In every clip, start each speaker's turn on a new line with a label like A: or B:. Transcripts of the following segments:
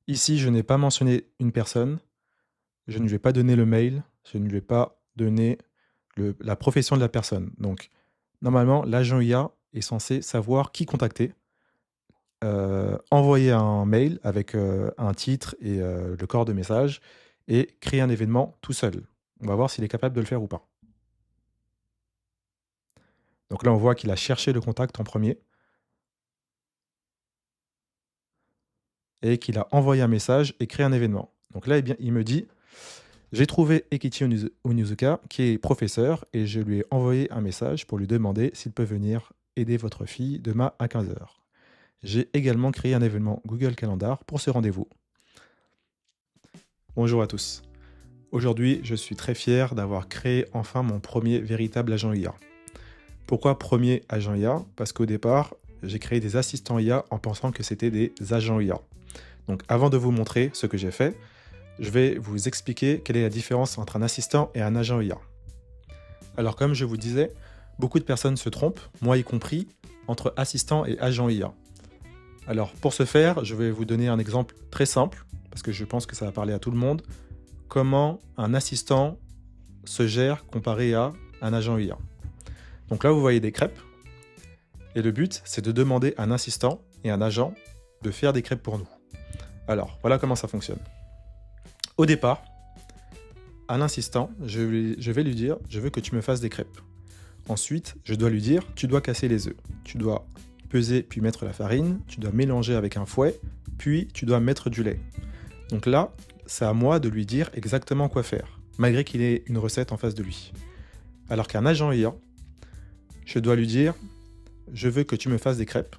A: Ici, je n'ai pas mentionné une personne, je ne lui ai pas donné le mail, je ne lui ai pas donné la profession de la personne. Donc, normalement, l'agent IA est censé savoir qui contacter, envoyer un mail avec un titre et le corps de message et créer un événement tout seul. On va voir s'il est capable de le faire ou pas. Donc là, on voit qu'il a cherché le contact en premier et qu'il a envoyé un message et créé un événement. Donc là, eh bien, il me dit: «J'ai trouvé Ekichi Onizuka qui est professeur et je lui ai envoyé un message pour lui demander s'il peut venir aider votre fille demain à 15 h. J'ai également créé un événement Google Calendar pour ce rendez-vous. Bonjour à tous. Aujourd'hui, je suis très fier d'avoir créé enfin mon premier véritable agent IA. Pourquoi premier agent IA? Parce qu'au départ, j'ai créé des assistants IA en pensant que c'était des agents IA. Donc avant de vous montrer ce que j'ai fait, je vais vous expliquer quelle est la différence entre un assistant et un agent IA. Alors comme je vous disais, beaucoup de personnes se trompent, moi y compris, entre assistant et agent IA. Alors pour ce faire, je vais vous donner un exemple très simple, parce que je pense que ça va parler à tout le monde, comment un assistant se gère comparé à un agent IA. Donc là, vous voyez des crêpes, et le but, c'est de demander à un assistant et un agent de faire des crêpes pour nous. Alors, voilà comment ça fonctionne. Au départ, à l'assistant, je vais lui dire « je veux que tu me fasses des crêpes ». Ensuite, je dois lui dire « tu dois casser les œufs ». Tu dois peser puis mettre la farine, tu dois mélanger avec un fouet, puis tu dois mettre du lait. Donc là, c'est à moi de lui dire exactement quoi faire, malgré qu'il ait une recette en face de lui. Alors qu'un agent IA, je dois lui dire « je veux que tu me fasses des crêpes,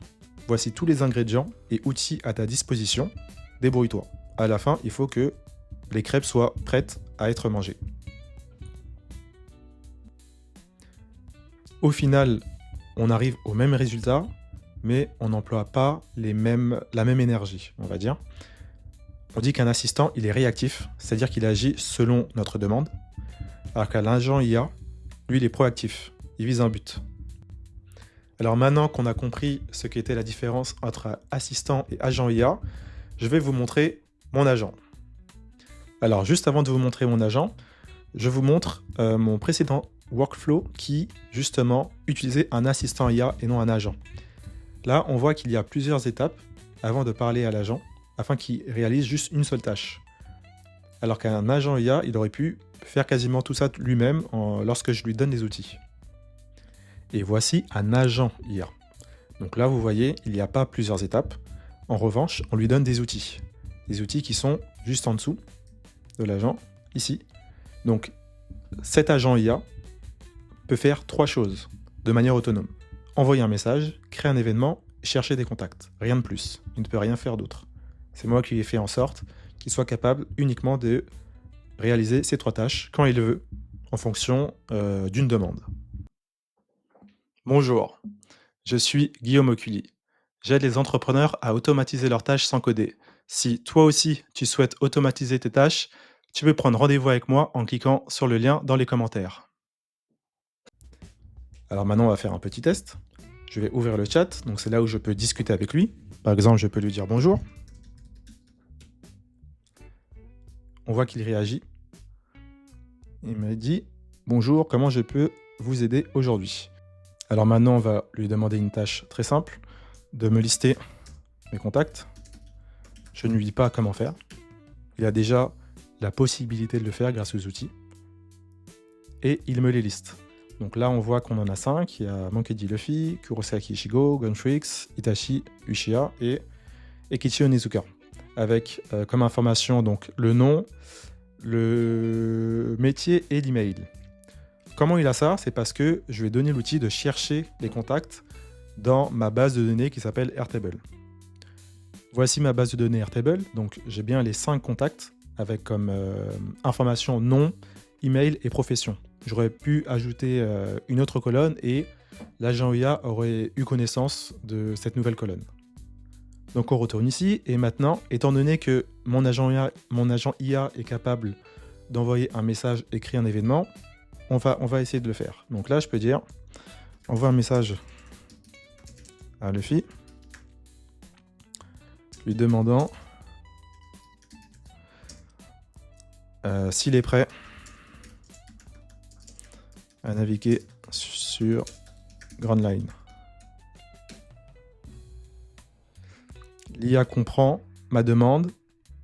A: voici tous les ingrédients et outils à ta disposition, débrouille-toi ». À la fin, il faut que les crêpes soient prêtes à être mangées. Au final, on arrive au même résultat, mais on n'emploie pas la même énergie, on va dire. On dit qu'un assistant, il est réactif, c'est-à-dire qu'il agit selon notre demande, alors qu'un agent IA, lui, il est proactif, il vise un but. Alors maintenant qu'on a compris ce qu'était la différence entre assistant et agent IA, je vais vous montrer mon agent. Alors juste avant de vous montrer mon agent, je vous montre mon précédent workflow qui, justement, utilisait un assistant IA et non un agent. Là, on voit qu'il y a plusieurs étapes avant de parler à l'agent, afin qu'il réalise juste une seule tâche. Alors qu'un agent IA, il aurait pu faire quasiment tout ça lui-même lorsque je lui donne les outils. Et voici un agent IA. Donc là, vous voyez, il n'y a pas plusieurs étapes. En revanche, on lui donne des outils. Des outils qui sont juste en dessous de l'agent, ici. Donc, cet agent IA peut faire 3 choses de manière autonome. Envoyer un message, créer un événement, chercher des contacts. Rien de plus. Il ne peut rien faire d'autre. C'est moi qui ai fait en sorte qu'il soit capable uniquement de réaliser ces 3 tâches quand il veut, en fonction d'une demande. Bonjour, je suis Guillaume Oculi. J'aide les entrepreneurs à automatiser leurs tâches sans coder. Si toi aussi tu souhaites automatiser tes tâches, tu peux prendre rendez-vous avec moi en cliquant sur le lien dans les commentaires. Alors maintenant, on va faire un petit test. Je vais ouvrir le chat, donc c'est là où je peux discuter avec lui. Par exemple, je peux lui dire bonjour. On voit qu'il réagit. Il me dit bonjour, comment je peux vous aider aujourd'hui? Alors maintenant, on va lui demander une tâche très simple, de me lister mes contacts. Je ne lui dis pas comment faire. Il a déjà la possibilité de le faire grâce aux outils. Et il me les liste. Donc là, on voit qu'on en a 5. Il y a Monkey D. Luffy, Kurosaki Ichigo, Gunfrix, Itachi Uchiha et Ekichi Onizuka. Avec comme information donc le nom, le métier et l'email. Comment il a ça? C'est parce que je lui ai donné l'outil de chercher les contacts dans ma base de données qui s'appelle Airtable. Voici ma base de données Airtable. Donc j'ai bien les 5 contacts avec comme information nom, email et profession. J'aurais pu ajouter une autre colonne et l'agent IA aurait eu connaissance de cette nouvelle colonne. Donc on retourne ici et maintenant, étant donné que mon agent IA est capable d'envoyer un message, écrire un événement, on va essayer de le faire. Donc là, je peux dire envoie un message à Luffy lui demandant S'il est prêt à naviguer sur Grand Line. L'IA comprend ma demande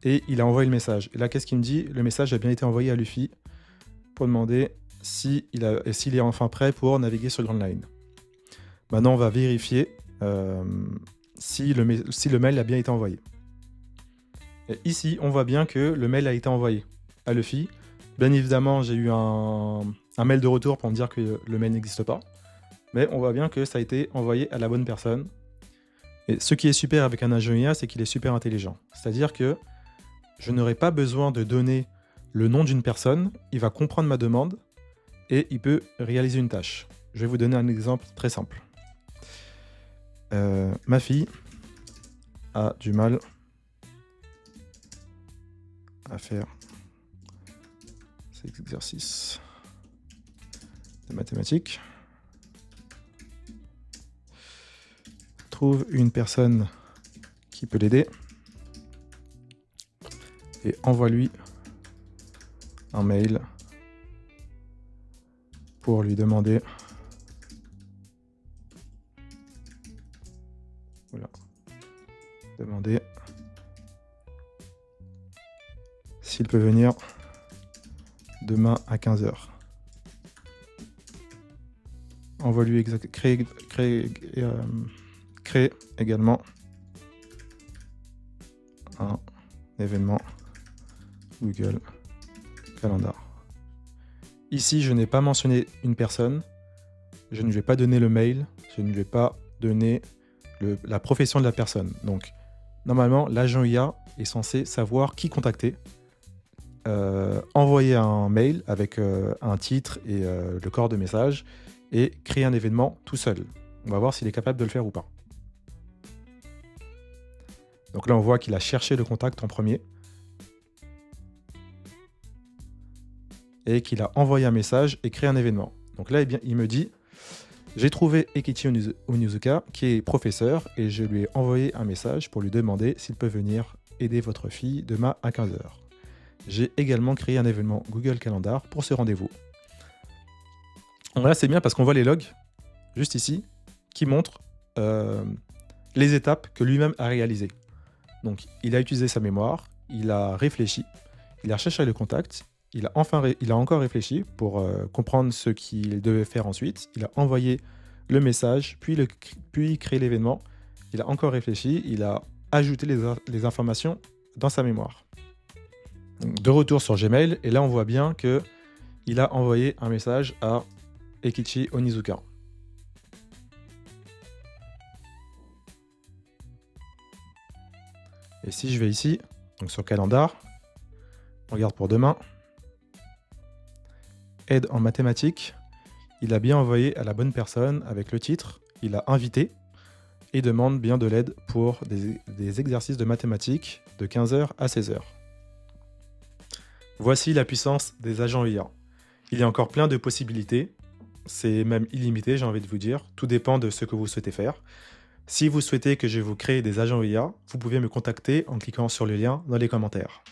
A: et il a envoyé le message. Et là, qu'est-ce qu'il me dit? Le message a bien été envoyé à Luffy pour demander s'il est enfin prêt pour naviguer sur Grand Line. Maintenant, on va vérifier si le mail a bien été envoyé. Et ici, on voit bien que le mail a été envoyé à Luffy. Bien évidemment, j'ai eu un mail de retour pour me dire que le mail n'existe pas. Mais on voit bien que ça a été envoyé à la bonne personne. Et ce qui est super avec un agent IA, c'est qu'il est super intelligent. C'est-à-dire que je n'aurai pas besoin de donner le nom d'une personne. Il va comprendre ma demande et il peut réaliser une tâche. Je vais vous donner un exemple très simple. Ma fille a du mal à faire ces exercices de mathématiques. Trouve une personne qui peut l'aider et envoie-lui un mail pour lui demander s'il peut venir demain à 15h. Envoie-lui créer également un événement Google Calendar. Ici, je n'ai pas mentionné une personne, je ne vais pas donner le mail, je ne vais pas donner la profession de la personne. Donc, normalement, l'agent IA est censé savoir qui contacter, envoyer un mail avec un titre et le corps de message et créer un événement tout seul. On va voir s'il est capable de le faire ou pas. Donc là, on voit qu'il a cherché le contact en premier et qu'il a envoyé un message et créé un événement. Donc là, eh bien, il me dit « J'ai trouvé Eikichi Onizuka, qui est professeur, et je lui ai envoyé un message pour lui demander s'il peut venir aider votre fille demain à 15h. J'ai également créé un événement Google Calendar pour ce rendez-vous. » Donc là, c'est bien parce qu'on voit les logs, juste ici, qui montrent les étapes que lui-même a réalisées. Donc, il a utilisé sa mémoire, il a réfléchi, il a cherché le contact, il a encore réfléchi pour comprendre ce qu'il devait faire ensuite. Il a envoyé le message, puis créé l'événement. Il a encore réfléchi, il a ajouté les informations dans sa mémoire. Donc, de retour sur Gmail, et là on voit bien qu'il a envoyé un message à Eikichi Onizuka. Et si je vais ici, donc sur Calendar, on regarde pour demain, aide en mathématiques, il a bien envoyé à la bonne personne avec le titre, il a invité et demande bien de l'aide pour des exercices de mathématiques de 15h à 16h. Voici la puissance des agents IA. Il y a encore plein de possibilités, c'est même illimité, j'ai envie de vous dire, tout dépend de ce que vous souhaitez faire. Si vous souhaitez que je vous crée des agents IA, vous pouvez me contacter en cliquant sur le lien dans les commentaires.